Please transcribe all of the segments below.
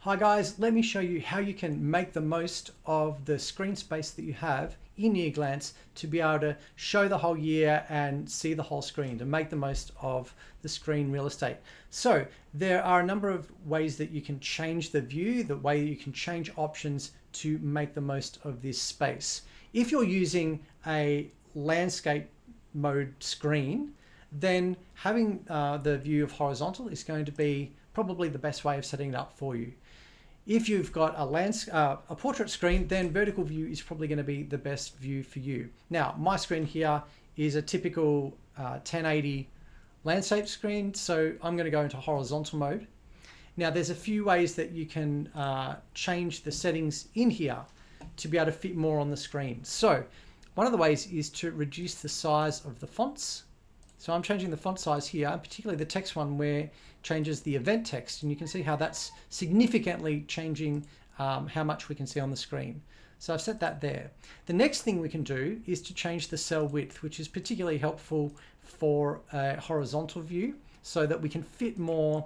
Hi guys, let me show you how you can make the most of the screen space that you have in Year Glance to be able to show the whole year and see the whole screen, to make the most of the screen real estate. So there are a number of ways that you can change the view, the way you can change options to make the most of this space. If you're using a landscape mode screen, then having the view of horizontal is going to be probably the best way of setting it up for you. If you've got a portrait screen, then vertical view is probably going to be the best view for you. Now, my screen here is a typical 1080 landscape screen, so I'm going to go into horizontal mode. Now, there's a few ways that you can change the settings in here to be able to fit more on the screen. So one of the ways is to reduce the size of the fonts. So I'm changing the font size here, particularly the text one where it changes the event text, and you can see how that's significantly changing how much we can see on the screen. So I've set that there. The next thing we can do is to change the cell width, which is particularly helpful for a horizontal view so that we can fit more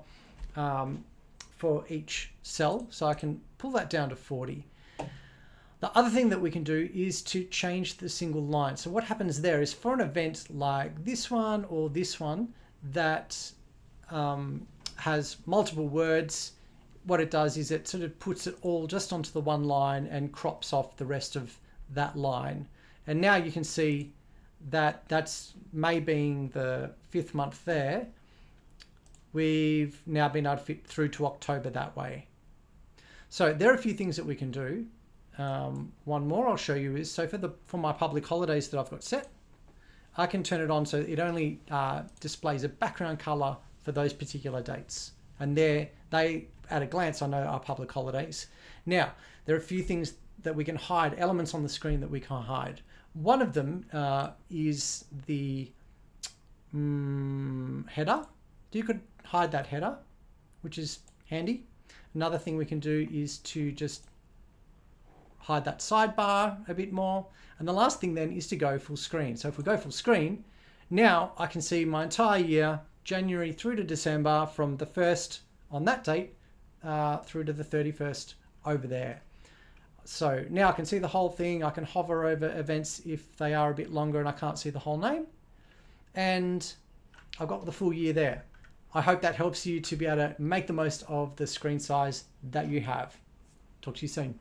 for each cell. So I can pull that down to 40. The other thing that we can do is to change the single line. So what happens there is for an event like this one or this one that has multiple words, what it does is it sort of puts it all just onto the one line and crops off the rest of that line. And now you can see that that's May being the 5th month there. We've now been able to fit through to October that way. So there are a few things that we can do. One more I'll show you is, so for my public holidays that I've got set, I can turn it on so it only displays a background color for those particular dates. And they, at a glance, I know are public holidays. Now, there are a few things that we can hide, elements on the screen that we can hide. One of them is the header. You could hide that header, which is handy. Another thing we can do is to just hide that sidebar a bit more. And the last thing then is to go full screen. So if we go full screen, now I can see my entire year, January through to December, from the 1st on that date through to the 31st over there. So now I can see the whole thing. I can hover over events if they are a bit longer and I can't see the whole name. And I've got the full year there. I hope that helps you to be able to make the most of the screen size that you have. Talk to you soon.